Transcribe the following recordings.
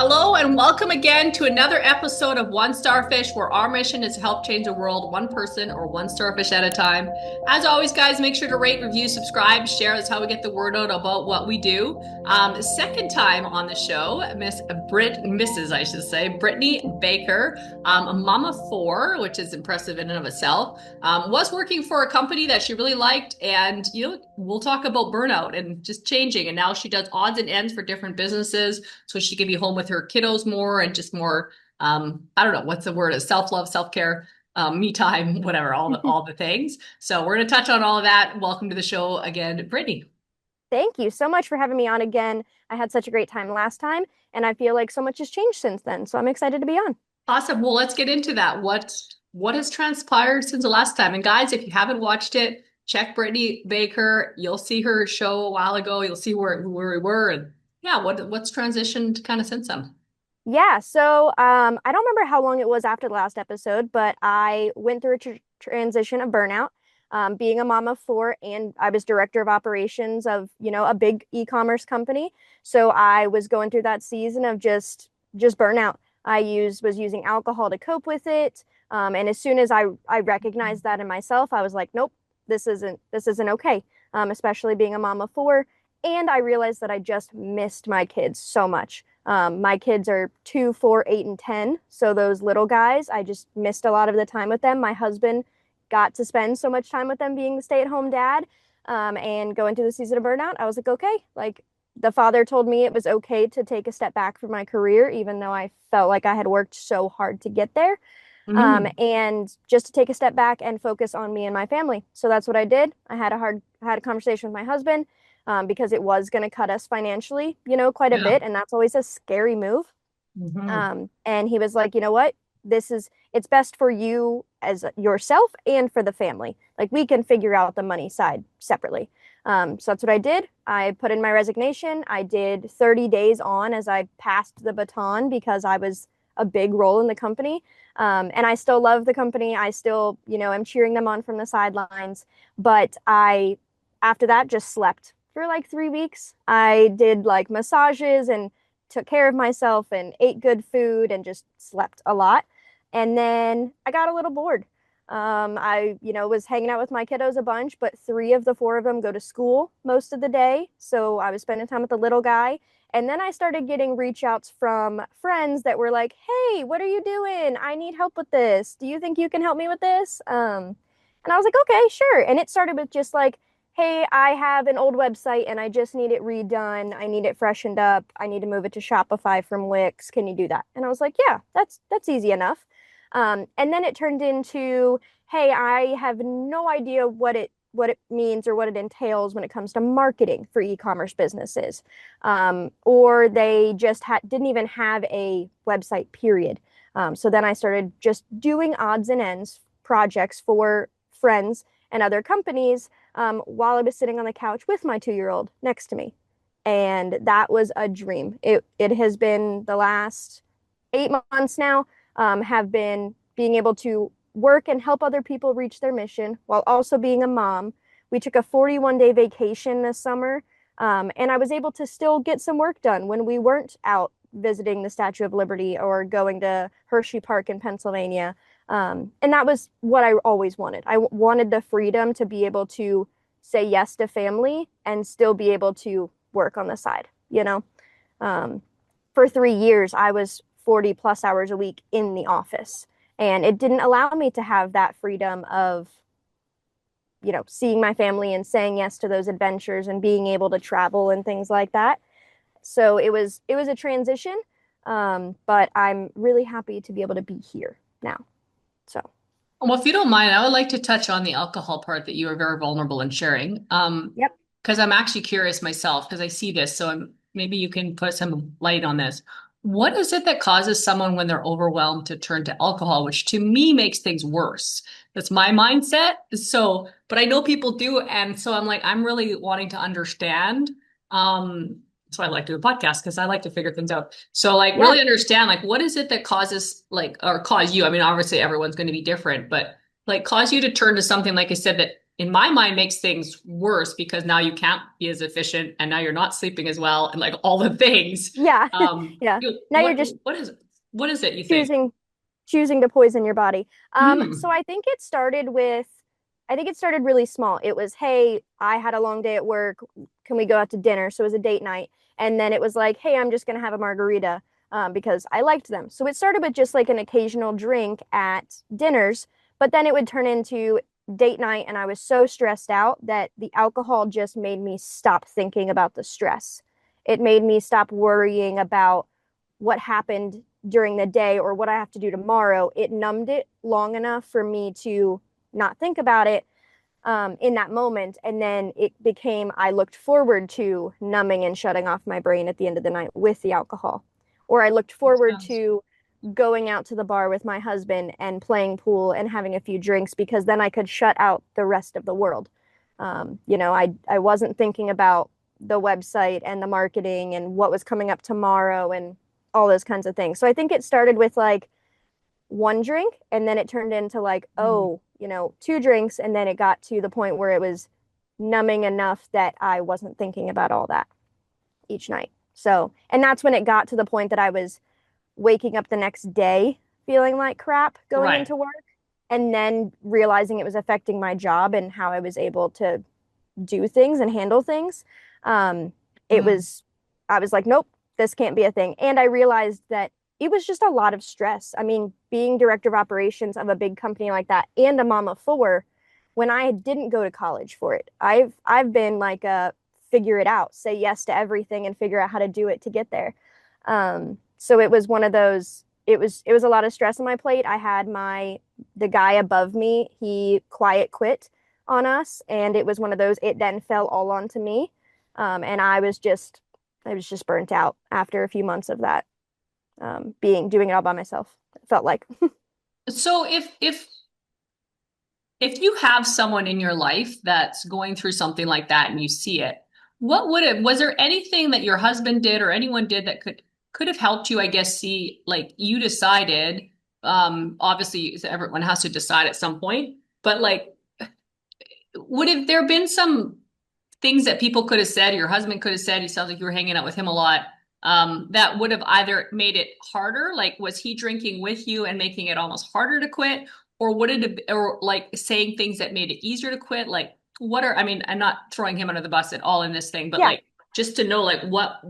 Hello and welcome again to another episode of One Starfish, where our mission is to help change the world one person or one starfish at a time. As always, guys, make sure to rate, review, subscribe, share. That's how we get the word out about what we do. Second time on the show, Mrs. I should say, Brittany Baker, a mama of four, which is impressive in and of itself. Was working for a company that she really liked, and we'll talk about burnout and just changing. And now she does odds and ends for different businesses, so she can be home with her kiddos more and just more, I don't know, what's the word, self-love, self-care, me time, whatever, all the things. So we're going to touch on all of that. Welcome to the show again, Brittany. Thank you so much for having me on again. I had such a great time last time, and I feel like so much has changed since then. So I'm excited to be on. Awesome. Well, let's get into that. What has transpired since the last time? And guys, if you haven't watched it, check Brittany Baker. You'll see her show a while ago. You'll see where we were, and yeah, what's transitioned kind of since then. Yeah, so I don't remember how long it was after the last episode, but I went through a transition of burnout, being a mom of four, and I was director of operations of, a big e-commerce company. So I was going through that season of just burnout. Was using alcohol to cope with it. And as soon as I recognized that in myself, I was like, nope, this isn't okay. Especially being a mom of four. And I realized that I just missed my kids so much. My kids are 2, 4, 8, and 10. So those little guys, I just missed a lot of the time with them. My husband got to spend so much time with them being the stay-at-home dad. And going through the season of burnout, I was like, okay, like the father told me it was okay to take a step back from my career, even though I felt like I had worked so hard to get there. Mhm. And just to take a step back and focus on me and my family. So that's what I did. I had a conversation with my husband, because it was going to cut us financially, quite a Yeah. bit. And that's always a scary move. Mhm. And he was like, you know what? It's best for you as yourself and for the family. Like we can figure out the money side separately. So that's what I did. I put in my resignation. I did 30 days on as I passed the baton because I was a big role in the company. And I still love the company. I still, am cheering them on from the sidelines. But after that, just slept for like 3 weeks. I did like massages and took care of myself and ate good food and just slept a lot. And then I got a little bored. I was hanging out with my kiddos a bunch, but 3 of the 4 of them go to school most of the day. So I was spending time with the little guy. And then I started getting reach outs from friends that were like, hey, what are you doing? I need help with this. Do you think you can help me with this? And I was like, okay, sure. And it started with just like, hey, I have an old website and I just need it redone. I need it freshened up. I need to move it to Shopify from Wix. Can you do that? And I was like, yeah, that's easy enough. And then it turned into, hey, I have no idea what it means or what it entails when it comes to marketing for e-commerce businesses. Or they just didn't even have a website, period. So then I started just doing odds and ends projects for friends and other companies, while I was sitting on the couch with my 2-year-old next to me. And that was a dream. It has been the last 8 months now, have been being able to work and help other people reach their mission while also being a mom. We took a 41-day vacation this summer, and I was able to still get some work done when we weren't out visiting the Statue of Liberty or going to Hershey Park in Pennsylvania. And that was what I always wanted. I wanted the freedom to be able to say yes to family and still be able to work on the side. Um, for 3 years, I was 40 plus hours a week in the office, and it didn't allow me to have that freedom of, seeing my family and saying yes to those adventures and being able to travel and things like that. So it was a transition, but I'm really happy to be able to be here now. So, Well, if you don't mind, I would like to touch on the alcohol part that you were very vulnerable in sharing. yep. Because I'm actually curious myself, because I see this, so maybe you can put some light on this. What is it that causes someone when they're overwhelmed to turn to alcohol, which to me makes things worse? That's my mindset. So, but I know people do, and so I'm like, I'm really wanting to understand. So I like to do a podcast because I like to figure things out. So like Yeah. really understand like what is it that causes like or cause you? I mean, obviously everyone's going to be different, but like cause you to turn to something like I said that in my mind makes things worse because now you can't be as efficient and now you're not sleeping as well and like all the things. Yeah. Yeah. Now you're just What is it you think? choosing choosing to poison your body. So Hmm. I think it started really small. It was, hey, I had a long day at work. Can we go out to dinner? So it was a date night. And then it was like, hey, I'm just gonna have a margarita because I liked them. So it started with just like an occasional drink at dinners, but then it would turn into date night, and I was so stressed out that the alcohol just made me stop thinking about the stress. It made me stop worrying about what happened during the day or what I have to do tomorrow. It numbed it long enough for me to not think about it in that moment. And then it became, I looked forward to numbing and shutting off my brain at the end of the night with the alcohol. Or I looked forward Sounds to going out to the bar with my husband and playing pool and having a few drinks because then I could shut out the rest of the world. I wasn't thinking about the website and the marketing and what was coming up tomorrow and all those kinds of things. So I think it started with like one drink and then it turned into like, mm, oh, two drinks. And then it got to the point where it was numbing enough that I wasn't thinking about all that each night. So, and that's when it got to the point that I was waking up the next day feeling like crap going right. into work and then realizing it was affecting my job and how I was able to do things and handle things. Um, it Mm, was, I was like, nope, this can't be a thing. And I realized that it was just a lot of stress. I mean, being director of operations of a big company like that and a mom of four, when I didn't go to college for it, I've been like a figure it out, say yes to everything and figure out how to do it to get there. So it was one of those. It was a lot of stress on my plate. I had the guy above me. He quiet quit on us, and it was one of those. It then fell all onto me, and I was just burnt out after a few months of that. Being doing it all by myself. It felt like. so if you have someone in your life that's going through something like that and you see it, what would it, was there anything that your husband did or anyone did that could have helped you, I guess, see, like you decided, obviously everyone has to decide at some point, but like, would have there been some things that people could have said, your husband could have said, he sounds like you were hanging out with him a lot, that would have either made it harder, like was he drinking with you and making it almost harder to quit, or would it have, or like saying things that made it easier to quit? Like what are, I mean, I'm not throwing him under the bus at all in this thing, but Yeah. like just to know like what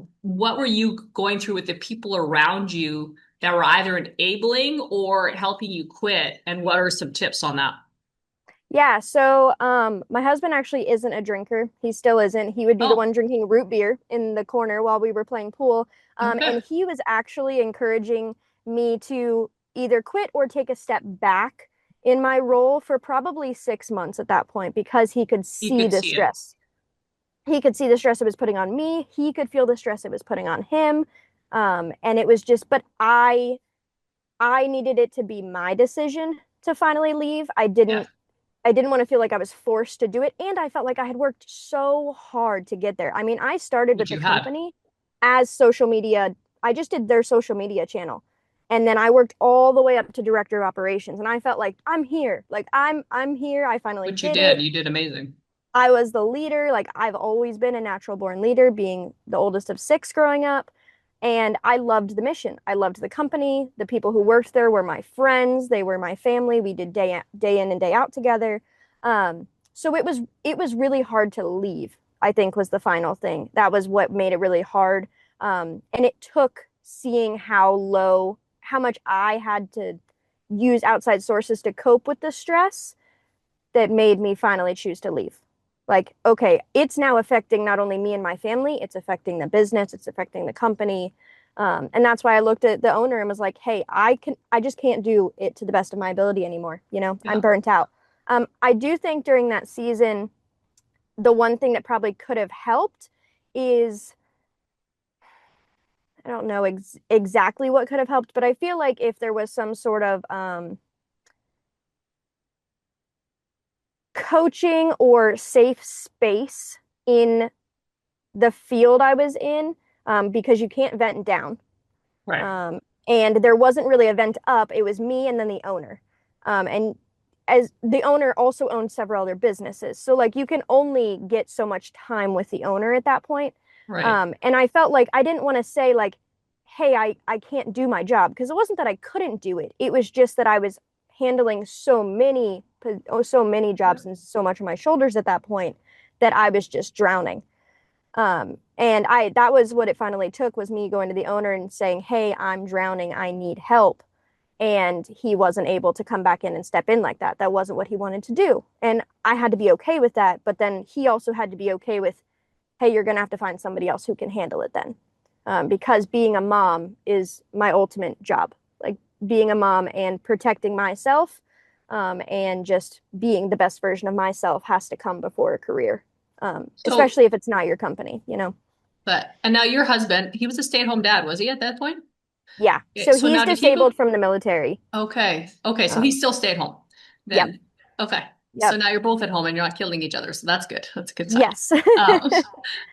were you going through with the people around you that were either enabling or helping you quit, and what are some tips on that? Yeah, so my husband actually isn't a drinker. He still isn't. He would be the Oh, one drinking root beer in the corner while we were playing pool. okay. And he was actually encouraging me to either quit or take a step back in my role for probably 6 months at that point because he could You see could the see it. stress. He could see the stress it was putting on me. He could feel the stress it was putting on him. And it was just, but I needed it to be my decision to finally leave. Yeah, I didn't want to feel like I was forced to do it. And I felt like I had worked so hard to get there. I mean, I started with which the you had. company as social media. I just did their social media channel. And then I worked all the way up to director of operations. And I felt like I'm here. Like I'm here. I finally Which you did did. it. You did amazing. I was the leader. Like I've always been a natural born leader, being the oldest of six growing up. And I loved the mission. I loved the company. The people who worked there were my friends. They were my family. We did day in and day out together. So it was really hard to leave, I think was the final thing. That was what made it really hard. And it took seeing how much I had to use outside sources to cope with the stress that made me finally choose to leave. Like, okay, it's now affecting not only me and my family, it's affecting the business, it's affecting the company. And that's why I looked at the owner and was like, hey, I just can't do it to the best of my ability anymore. I'm Yeah. burnt out. I do think during that season, the one thing that probably could have helped is I don't know exactly what could have helped, but I feel like if there was some sort of coaching or safe space in the field I was in, because you can't vent down. Right. Um, and there wasn't really a vent up. It was me and then the owner. And as the owner also owns several other businesses. So like you can only get so much time with the owner at that point. Right. And I felt like I didn't want to say like, hey, I can't do my job, because it wasn't that I couldn't do it. It was just that I was handling so many jobs and so much on my shoulders at that point that I was just drowning. And that was what it finally took, was me going to the owner and saying, hey, I'm drowning, I need help. And he wasn't able to come back in and step in like that. That wasn't what he wanted to do. And I had to be okay with that. But then he also had to be okay with, hey, you're going to have to find somebody else who can handle it then. Because being a mom is my ultimate job. Like being a mom and protecting myself, and just being the best version of myself has to come before a career, So, especially if it's not your company, you know? and now your husband, he was a stay-at-home dad, was he at that point? Yeah. Okay, So so he's now did he go? disabled from the military. Okay. Okay. So he Um, still stayed home yep. then. Okay. So Yep. now you're both at home and you're not killing each other. So that's good. That's a good sign. Yes. Um,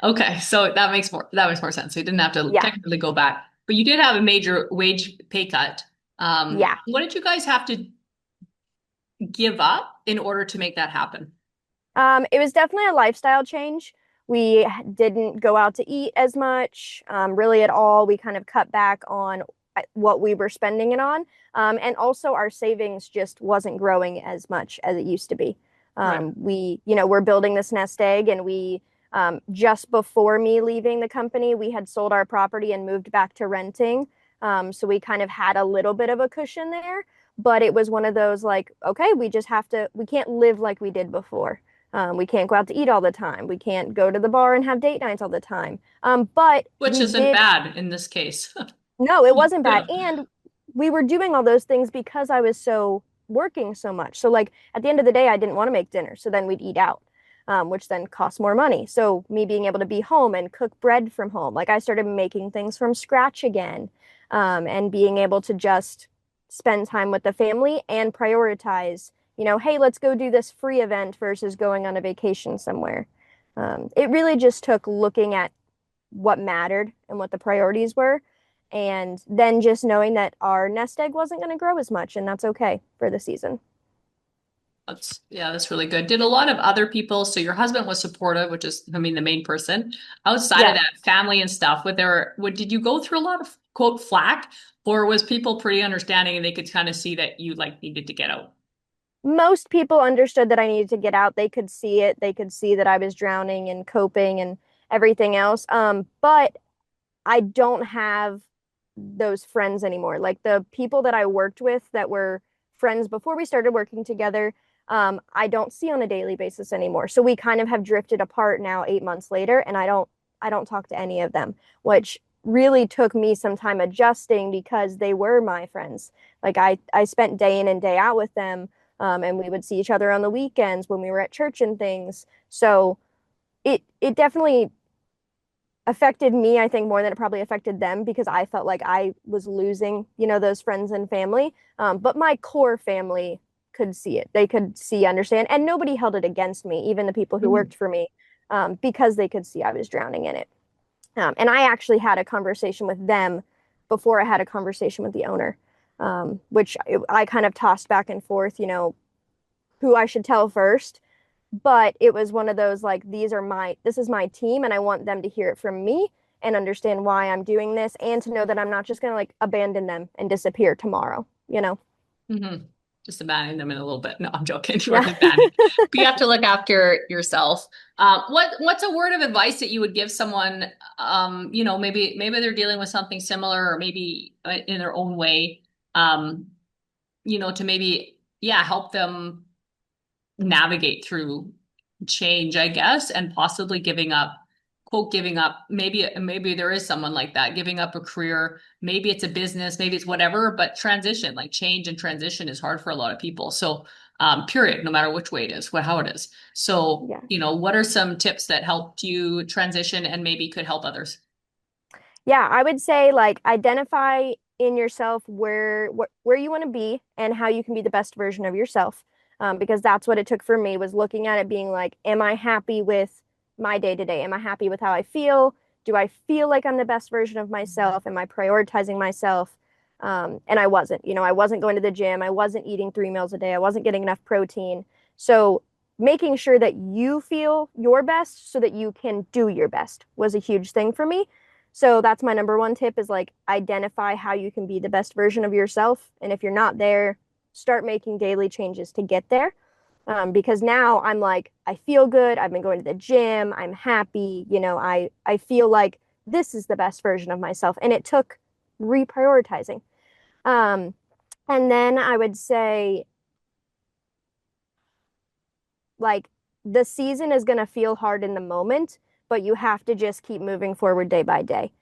okay. So that makes more sense. So you didn't have to Yeah. technically go back, but you did have a major wage pay cut. Yeah. What did you guys have to give up in order to make that happen? It was definitely a lifestyle change. We didn't go out to eat as much, really at all. We kind of cut back on what we were spending it on. And also our savings just wasn't growing as much as it used to be. Right. We're building this nest egg, and just before me leaving the company, we had sold our property and moved back to renting. So we kind of had a little bit of a cushion there, but it was one of those like, okay, we can't live like we did before. We can't go out to eat all the time. We can't go to the bar and have date nights all the time. But Which isn't bad in this case. no, it wasn't bad. Yeah. And we were doing all those things because I was working so much. So, like, at the end of the day, I didn't want to make dinner. So then we'd eat out, which then costs more money. So, me being able to be home and cook bread from home, like, I started making things from scratch again, and being able to just spend time with the family and prioritize, hey, let's go do this free event versus going on a vacation somewhere. It really just took looking at what mattered and what the priorities were. And then just knowing that our nest egg wasn't going to grow as much, and that's okay for the season. That's really good. Did a lot of other people, so your husband was supportive, which is, I mean, the main person. Outside of Yeah, that, family and stuff, did you go through a lot of quote flack, or was people pretty understanding and they could kind of see that you like needed to get out? most people understood that I needed to get out. They could see it. They could see that I was drowning and coping and everything else. But I don't have those friends anymore. Like the people that I worked with that were friends before we started working together, I don't see on a daily basis anymore. So we kind of have drifted apart now 8 months later, and I don't talk to any of them, which really took me some time adjusting because they were my friends. Like I spent day in and day out with them, and we would see each other on the weekends when we were at church and things. So it definitely affected me, I think, more than it probably affected them, because I felt like I was losing, those friends and family. But my core family could see it. They could see, understand, and nobody held it against me, even the people who Mhm. worked for me, because they could see I was drowning in it. And I actually had a conversation with them before I had a conversation with the owner, which I kind of tossed back and forth, who I should tell first. But it was one of those like, this is my team, and I want them to hear it from me and understand why I'm doing this, and to know that I'm not just going to like abandon them and disappear tomorrow. Mhm. Just abandoning them in a little bit. No, I'm joking. You Yeah. weren't abandoning, but you have to look after yourself. What's a word of advice that you would give someone? Maybe they're dealing with something similar, or maybe in their own way. Um, to maybe help them navigate through change, I guess, and possibly giving up. Maybe there is someone like that, giving up a career. Maybe it's a business, maybe it's whatever, but transition, like change and transition is hard for a lot of people. So, period, no matter which way it is, how it is. So, Yeah. what are some tips that helped you transition and maybe could help others? Yeah, I would say like identify in yourself where you want to be and how you can be the best version of yourself. Because that's what it took for me, was looking at it being like, am I happy with my day to day? Am I happy with how I feel? Do I feel like I'm the best version of myself? Am I prioritizing myself? And I wasn't, I wasn't going to the gym. I wasn't eating 3 meals a day. I wasn't getting enough protein. So making sure that you feel your best so that you can do your best was a huge thing for me. So that's my number one tip is like identify how you can be the best version of yourself. And if you're not there, start making daily changes to get there. Because now I'm like, I feel good. I've been going to the gym. I'm happy. I feel like this is the best version of myself. And it took reprioritizing. Um, and then I would say, like, the season is going to feel hard in the moment, but you have to just keep moving forward day by day.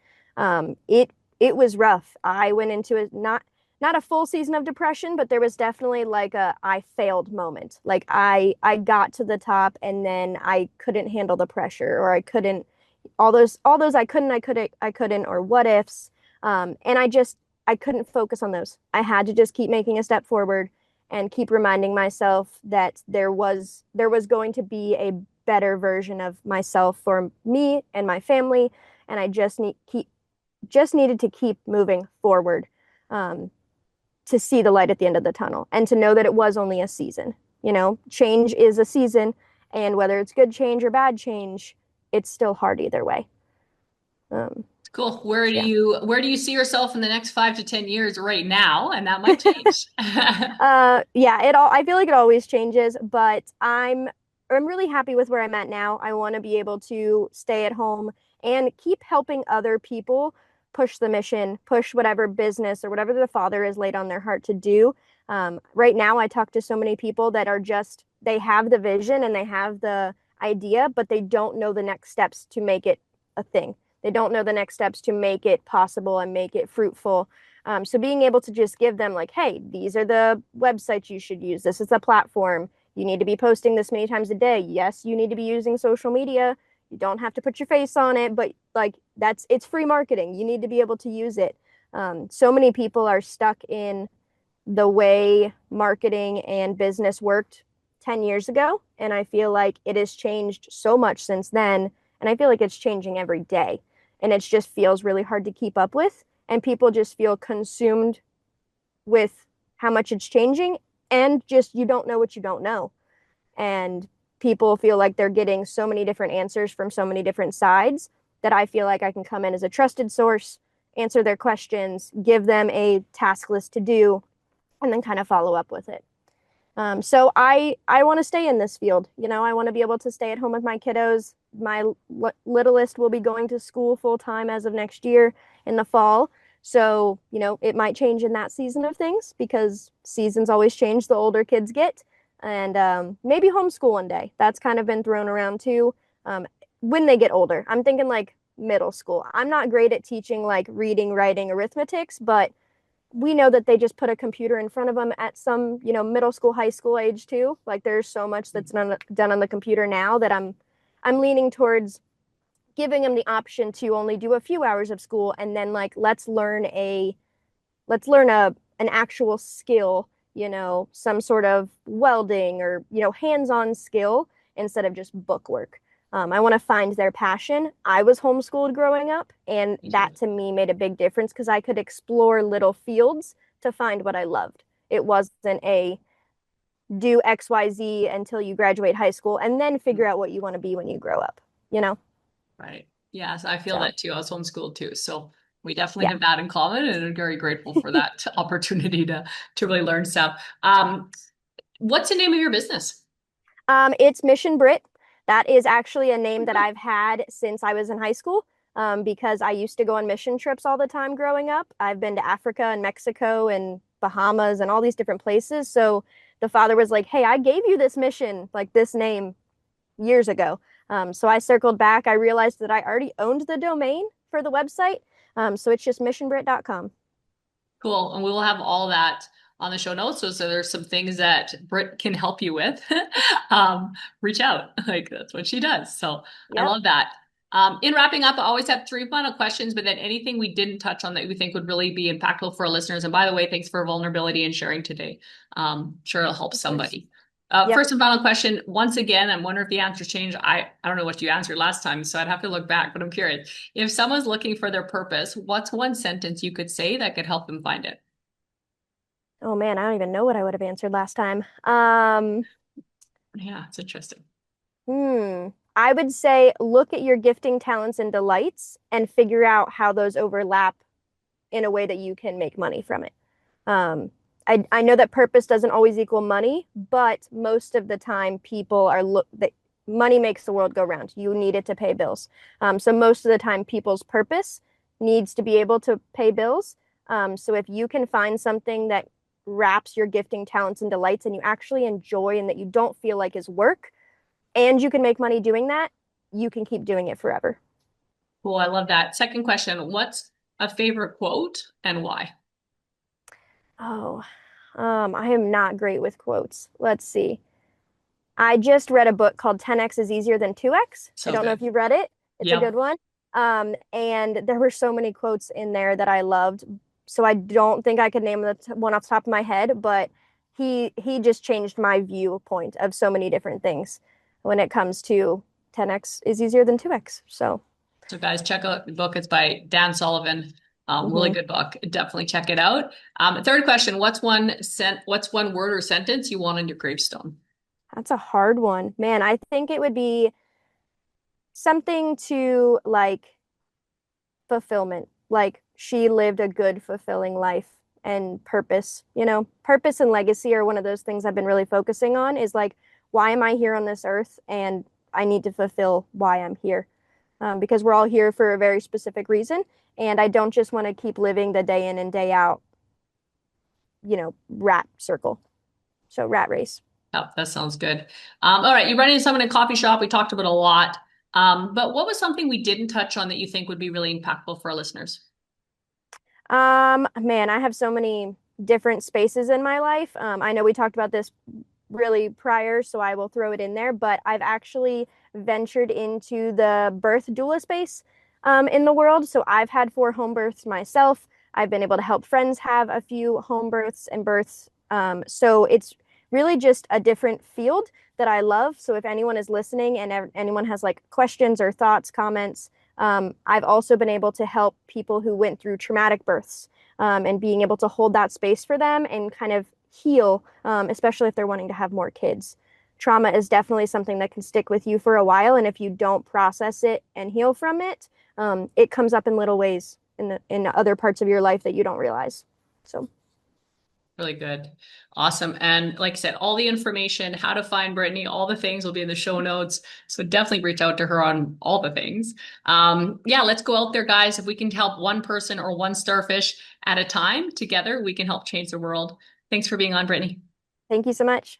It was rough. I went into it not a full season of depression, but there was definitely like a I failed moment. Like I got to the top and then I couldn't handle the pressure, or I couldn't all those I couldn't or what ifs. And I couldn't focus on those. I had to just keep making a step forward and keep reminding myself that there was going to be a better version of myself for me and my family, and I just needed to keep moving forward, to see the light at the end of the tunnel and to know that it was only a season. Change is a season, and whether it's good change or bad change, it's still hard either way. Cool. Where do Yeah. you see yourself in the next 5 to 10 years right now? And that might change. Yeah, I feel like it always changes, but I'm really happy with where I'm at now. I want to be able to stay at home and keep helping other people push the mission, push whatever business or whatever the Father has laid on their heart to do. Right now, I talk to so many people that they have the vision and they have the idea, but they don't know the next steps to make it a thing. They don't know the next steps to make it possible and make it fruitful. So being able to just give them like, hey, these are the websites you should use. This is the platform. You need to be posting this many times a day. Yes, you need to be using social media. You don't have to put your face on it, but like it's free marketing. You need to be able to use it. So many people are stuck in the way marketing and business worked 10 years ago. And I feel like it has changed so much since then. And I feel like it's changing every day. And it just feels really hard to keep up with. And people just feel consumed with how much it's changing. And just you don't know what you don't know. And people feel like they're getting so many different answers from so many different sides that I feel like I can come in as a trusted source, answer their questions, give them a task list to do, and then kind of follow up with it. So I want to stay in this field. I want to be able to stay at home with my kiddos. My littlest will be going to school full time as of next year in the fall. So, it might change in that season of things because seasons always change the older kids get. And maybe homeschool one day. That's kind of been thrown around too. When they get older, I'm thinking like middle school. I'm not great at teaching like reading, writing, arithmetics, but we know that they just put a computer in front of them at some, middle school, high school age too. Like there's so much that's done on the computer now that I'm leaning towards giving them the option to only do a few hours of school and then like let's learn an actual skill, some sort of welding or hands-on skill instead of just book work. I want to find their passion. I was homeschooled growing up, and that to me made a big difference because I could explore little fields to find what I loved. It wasn't a do XYZ until you graduate high school and then figure out what you want to be when you grow up, Right. Yes, I feel So, that too. I was homeschooled too. So we definitely yeah. have that in common and I'm very grateful for that opportunity to really learn stuff. What's the name of your business? It's MissionBritt. That is actually a name that I've had since I was in high school, because I used to go on mission trips all the time growing up. I've been to Africa and Mexico and Bahamas and all these different places. So the Father was like, hey, I gave you this mission, like this name years ago. So I circled back. I realized that I already owned the domain for the website. So it's just missionbritt.com. Cool. And we will have all that on the show notes. So there's some things that Britt can help you with. Reach out. Like that's what she does. So I Yep. love that. In wrapping up, I always have three final questions, but then anything we didn't touch on that we think would really be impactful for our listeners. And by the way, thanks for vulnerability and sharing today. Sure it'll help somebody. Yep. First and final question. Once again, I'm wondering if the answers change. I don't know what you answered last time, so I'd have to look back, but I'm curious. If someone's looking for their purpose, what's one sentence you could say that could help them find it? Oh man, I don't even know what I would have answered last time. Yeah, it's interesting. I would say look at your gifting, talents, and delights and figure out how those overlap in a way that you can make money from it. Um, I know that purpose doesn't always equal money, but most of the time people are look that money makes the world go round. You need it to pay bills. So most of the time people's purpose needs to be able to pay bills. So if you can find something that wraps your gifting, talents, and delights and you actually enjoy and that you don't feel like is work, and you can make money doing that, you can keep doing it forever. Cool. I love that. Second question. What's a favorite quote and why? Oh, I am not great with quotes. Let's see. I just read a book called 10x is easier than 2x. I So don't know good. if you've read it. It's a Yep. good one. And there were so many quotes in there that I loved. So I don't think I could name the one off the top of my head, but he just changed my viewpoint of so many different things when it comes to 10x is easier than 2x. So, So guys, check out the book. It's by Dan Sullivan. Really mhm. good book. Definitely check it out. Third question. What's one word or sentence you want on your gravestone? That's a hard one. Man, I think it would be something to like fulfillment. Like she lived a good, fulfilling life and purpose. You know, purpose and legacy are one of those things I've been really focusing on is like, why am I here on this earth? And I need to fulfill why I'm here. Because we're all here for a very specific reason. And I don't just want to keep living the day in and day out, rat circle. So rat race. Oh, that sounds good. All right, you run into someone in a coffee shop. We talked about a lot. But what was something we didn't touch on that you think would be really impactful for our listeners? Man, I have so many different spaces in my life. I know we talked about this really prior, so I will throw it in there, but I've actually ventured into the birth doula space in the world. So I've had 4 home births myself. I've been able to help friends have a few home births and births. So it's really just a different field that I love. So if anyone is listening and anyone has like questions or thoughts, comments, I've also been able to help people who went through traumatic births and being able to hold that space for them and kind of heal, especially if they're wanting to have more kids. Trauma is definitely something that can stick with you for a while, and if you don't process it and heal from it, it comes up in little ways in other parts of your life that you don't realize. So Really good. Awesome. And like I said, all the information, how to find Brittany, all the things will be in the show notes. So definitely reach out to her on all the things. Yeah, let's go out there, guys. If we can help one person or one starfish at a time together, we can help change the world. Thanks for being on, Brittany. thank you so much.